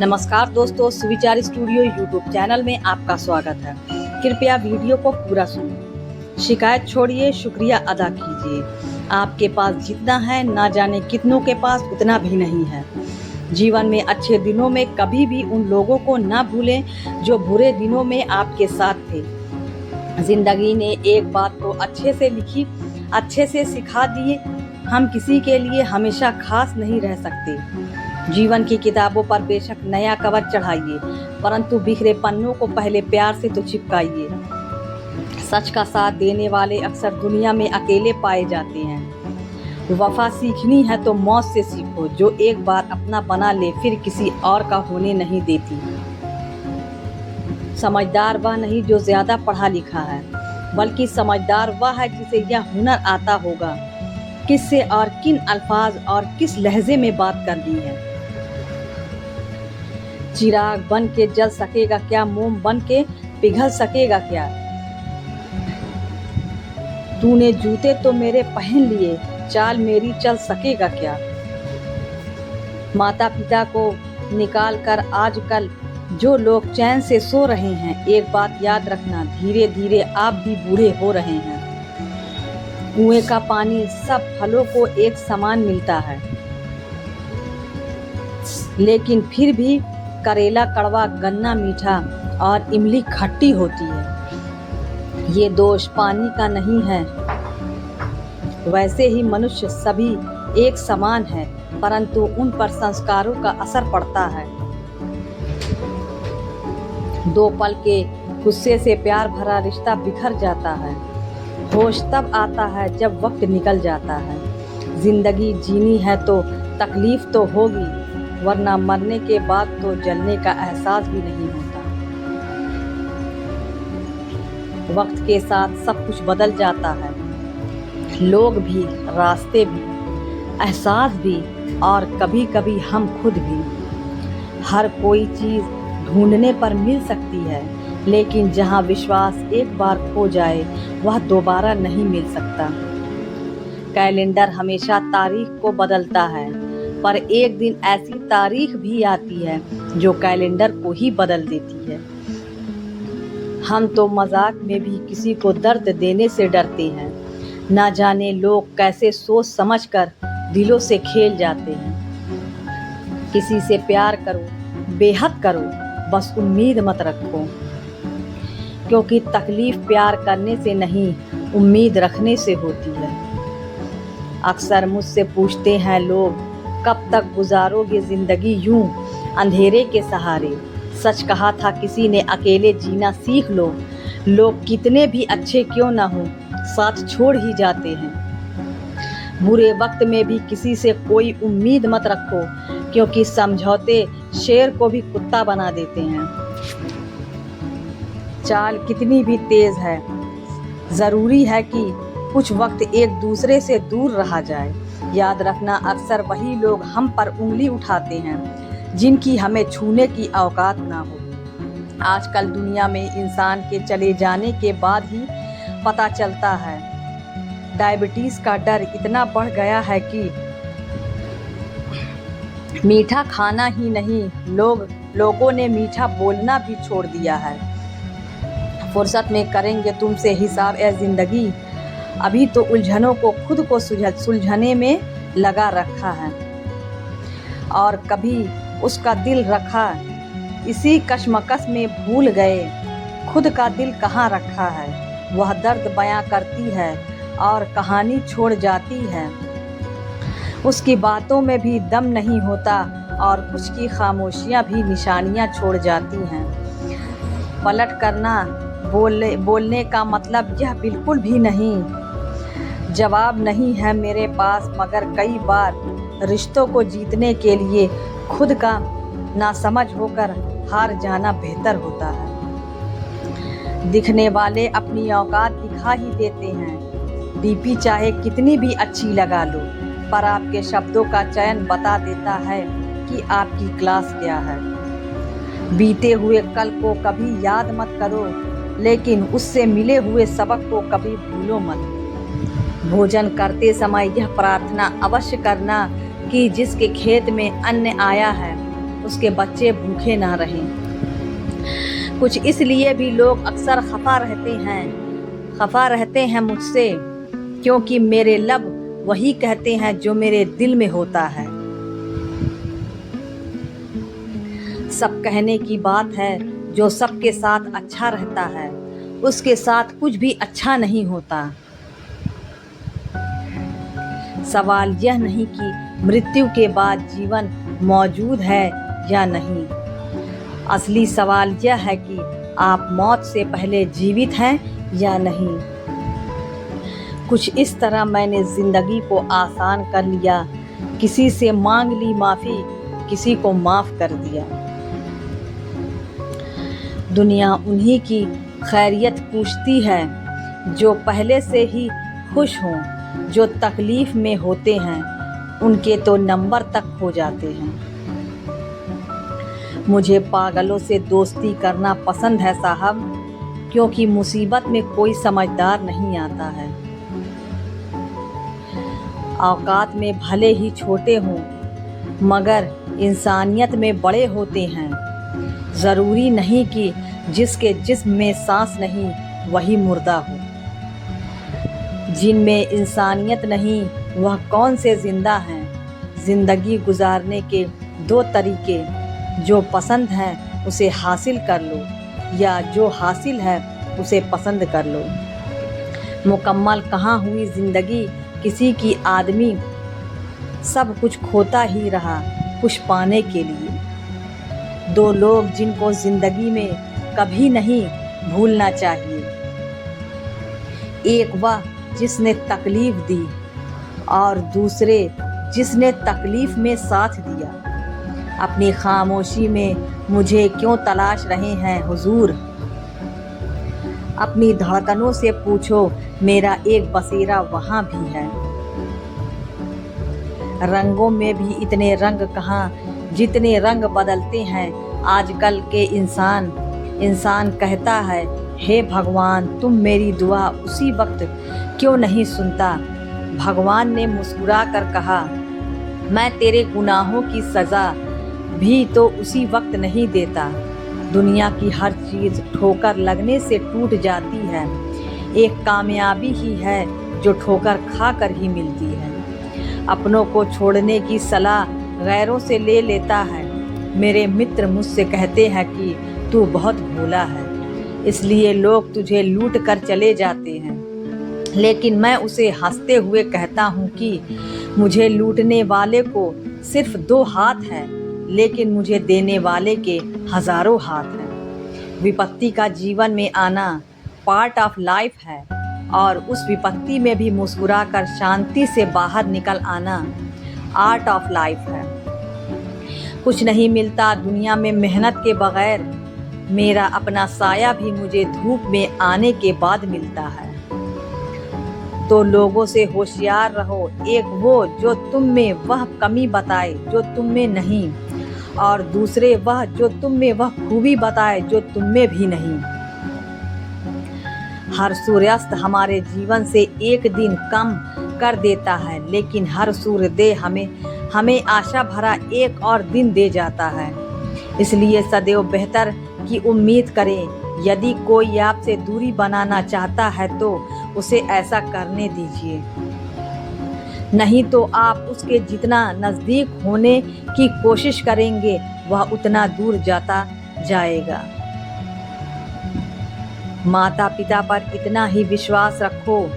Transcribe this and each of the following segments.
नमस्कार दोस्तों, सुविचार स्टूडियो यूट्यूब चैनल में आपका स्वागत है। कृपया वीडियो को पूरा सुनिए। शिकायत छोड़िए, शुक्रिया अदा कीजिए। आपके पास जितना है ना जाने कितनों के पास उतना भी नहीं है। जीवन में अच्छे दिनों में कभी भी उन लोगों को ना भूलें जो बुरे दिनों में आपके साथ थे। जिंदगी ने एक बात तो अच्छे से लिखी, अच्छे से सिखा दिए। हम किसी के लिए हमेशा खास नहीं रह सकते। जीवन की किताबों पर बेशक नया कवर चढ़ाइए, परंतु बिखरे पन्नों को पहले प्यार से तो चिपकाइए। सच का साथ देने वाले अक्सर दुनिया में अकेले पाए जाते हैं। वफा सीखनी है तो मौत से सीखो, जो एक बार अपना बना ले फिर किसी और का होने नहीं देती। समझदार वह नहीं जो ज़्यादा पढ़ा लिखा है, बल्कि समझदार वह है जिसे यह हुनर आता होगा किससे और किन अल्फाज और किस लहजे में बात करनी है। चिराग बन के जल सकेगा क्या, मोम बन के पिघल सकेगा क्या। तूने जूते तो मेरे पहन लिए, चाल मेरी चल सकेगा क्या। माता पिता को निकाल कर आजकल जो लोग चैन से सो रहे हैं, एक बात याद रखना, धीरे धीरे आप भी बूढ़े हो रहे हैं। कुएं का पानी सब फलों को एक समान मिलता है, लेकिन फिर भी करेला कड़वा, गन्ना मीठा और इमली खट्टी होती है। ये दोष पानी का नहीं है। वैसे ही मनुष्य सभी एक समान है, परंतु उन पर संस्कारों का असर पड़ता है। दो पल के गुस्से से प्यार भरा रिश्ता बिखर जाता है। होश तब आता है जब वक्त निकल जाता है। जिंदगी जीनी है तो तकलीफ तो होगी, वरना मरने के बाद तो जलने का एहसास भी नहीं होता। वक्त के साथ सब कुछ बदल जाता है, लोग भी, रास्ते भी, एहसास भी और कभी कभी हम खुद भी। हर कोई चीज़ ढूंढने पर मिल सकती है, लेकिन जहां विश्वास एक बार खो जाए वह दोबारा नहीं मिल सकता। कैलेंडर हमेशा तारीख को बदलता है, पर एक दिन ऐसी तारीख भी आती है जो कैलेंडर को ही बदल देती है। हम तो मजाक में भी किसी को दर्द देने से डरते हैं। ना जाने लोग कैसे सोच समझकर दिलों से खेल जाते हैं। किसी से प्यार करो, बेहद करो, बस उम्मीद मत रखो, क्योंकि तकलीफ प्यार करने से नहीं, उम्मीद रखने से होती है। अक्सर मुझसे पूछते हैं लोग, कब तक गुजारोगे ज़िंदगी यूं अंधेरे के सहारे। सच कहा था किसी ने, अकेले जीना सीख लो। लोग कितने भी अच्छे क्यों ना हो, साथ छोड़ ही जाते हैं। बुरे वक्त में भी किसी से कोई उम्मीद मत रखो, क्योंकि समझौते शेर को भी कुत्ता बना देते हैं। चाल कितनी भी तेज है, ज़रूरी है कि कुछ वक्त एक दूसरे से दूर रहा जाए। याद रखना, अक्सर वही लोग हम पर उंगली उठाते हैं जिनकी हमें छूने की औकात ना हो। आजकल दुनिया में इंसान के चले जाने के बाद ही पता चलता है। डायबिटीज़ का डर इतना बढ़ गया है कि मीठा खाना ही नहीं, लोगों ने मीठा बोलना भी छोड़ दिया है। फुर्सत में करेंगे तुमसे हिसाब ए ज़िंदगी, अभी तो उलझनों को खुद को सुलझाने में लगा रखा है। और कभी उसका दिल रखा, इसी कश्मकश में भूल गए खुद का दिल कहाँ रखा है। वह दर्द बयां करती है और कहानी छोड़ जाती है। उसकी बातों में भी दम नहीं होता और कुछ की खामोशियाँ भी निशानियाँ छोड़ जाती हैं। पलट करना बोलने का मतलब यह बिल्कुल भी नहीं। जवाब नहीं है मेरे पास, मगर कई बार रिश्तों को जीतने के लिए खुद का नासमझ होकर हार जाना बेहतर होता है। दिखने वाले अपनी औकात दिखा ही देते हैं। डीपी चाहे कितनी भी अच्छी लगा लो, पर आपके शब्दों का चयन बता देता है कि आपकी क्लास क्या है। बीते हुए कल को कभी याद मत करो, लेकिन उससे मिले हुए सबक को कभी भूलो मत। भोजन करते समय यह प्रार्थना अवश्य करना कि जिसके खेत में अन्न आया है उसके बच्चे भूखे ना रहें। कुछ इसलिए भी लोग अक्सर खफा रहते हैं मुझसे, क्योंकि मेरे लब वही कहते हैं जो मेरे दिल में होता है। सब कहने की बात है, जो सबके साथ अच्छा रहता है उसके साथ कुछ भी अच्छा नहीं होता। सवाल यह नहीं कि मृत्यु के बाद जीवन मौजूद है या नहीं, असली सवाल यह है कि आप मौत से पहले जीवित हैं या नहीं। कुछ इस तरह मैंने जिंदगी को आसान कर लिया, किसी से मांग ली माफ़ी, किसी को माफ़ कर दिया। दुनिया उन्हीं की खैरियत पूछती है जो पहले से ही खुश हों, जो तकलीफ़ में होते हैं उनके तो नंबर तक हो जाते हैं। मुझे पागलों से दोस्ती करना पसंद है साहब, क्योंकि मुसीबत में कोई समझदार नहीं आता है। औकात में भले ही छोटे हों मगर इंसानियत में बड़े होते हैं। ज़रूरी नहीं कि जिसके जिस्म में सांस नहीं वही मुर्दा हो। जिनमें इंसानियत नहीं वह कौन से ज़िंदा हैं। ज़िंदगी गुजारने के दो तरीके, जो पसंद है उसे हासिल कर लो या जो हासिल है उसे पसंद कर लो। मुकम्मल कहाँ हुई ज़िंदगी किसी की, आदमी सब कुछ खोता ही रहा कुछ पाने के लिए। दो लोग जिनको ज़िंदगी में कभी नहीं भूलना चाहिए, एक वह जिसने तकलीफ़ दी और दूसरे जिसने तकलीफ़ में साथ दिया। अपनी खामोशी में मुझे क्यों तलाश रहे हैं हुजूर? अपनी धड़कनों से पूछो, मेरा एक बसेरा वहाँ भी है। रंगों में भी इतने रंग कहाँ, जितने रंग बदलते हैं आजकल के इंसान। इंसान कहता है, हे भगवान तुम मेरी दुआ उसी वक्त क्यों नहीं सुनता? भगवान ने मुस्कुरा कर कहा, मैं तेरे गुनाहों की सज़ा भी तो उसी वक्त नहीं देता। दुनिया की हर चीज़ ठोकर लगने से टूट जाती है, एक कामयाबी ही है जो ठोकर खा कर ही मिलती है। अपनों को छोड़ने की सलाह गैरों से ले लेता है। मेरे मित्र मुझसे कहते हैं कि तू बहुत भोला है, इसलिए लोग तुझे लूट कर चले जाते हैं। लेकिन मैं उसे हंसते हुए कहता हूँ कि मुझे लूटने वाले को सिर्फ 2 हाथ हैं, लेकिन मुझे देने वाले के हज़ारों हाथ हैं। विपत्ति का जीवन में आना पार्ट ऑफ लाइफ है, और उस विपत्ति में भी मुस्कुराकर शांति से बाहर निकल आना आर्ट ऑफ लाइफ है। कुछ नहीं मिलता दुनिया में मेहनत के बगैर, मेरा अपना साया भी मुझे धूप में आने के बाद मिलता है। तो लोगों से होशियार रहो, एक वो जो तुम में वह कमी बताए जो तुम में नहीं, और दूसरे वह जो तुम में वह खूबी बताए जो तुम में भी नहीं। हर सूर्यास्त हमारे जीवन से एक दिन कम कर देता है, लेकिन हर सूर्योदय हमें आशा भरा एक और दिन दे जाता है। इसलिए सदैव बेहतर की उम्मीद करें। यदि कोई आपसे दूरी बनाना चाहता है तो उसे ऐसा करने दीजिए, नहीं तो आप उसके जितना नज़दीक होने की कोशिश करेंगे वह उतना दूर जाता जाएगा। माता पिता पर इतना ही विश्वास रखो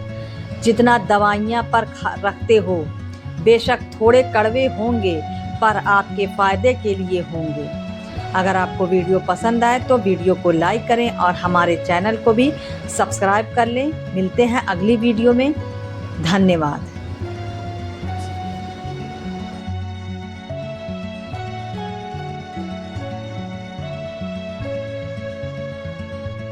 जितना दवाइयाँ पर रखते हो। बेशक थोड़े कड़वे होंगे पर आपके फ़ायदे के लिए होंगे। अगर आपको वीडियो पसंद आए तो वीडियो को लाइक करें और हमारे चैनल को भी सब्सक्राइब कर लें। मिलते हैं अगली वीडियो में। धन्यवाद।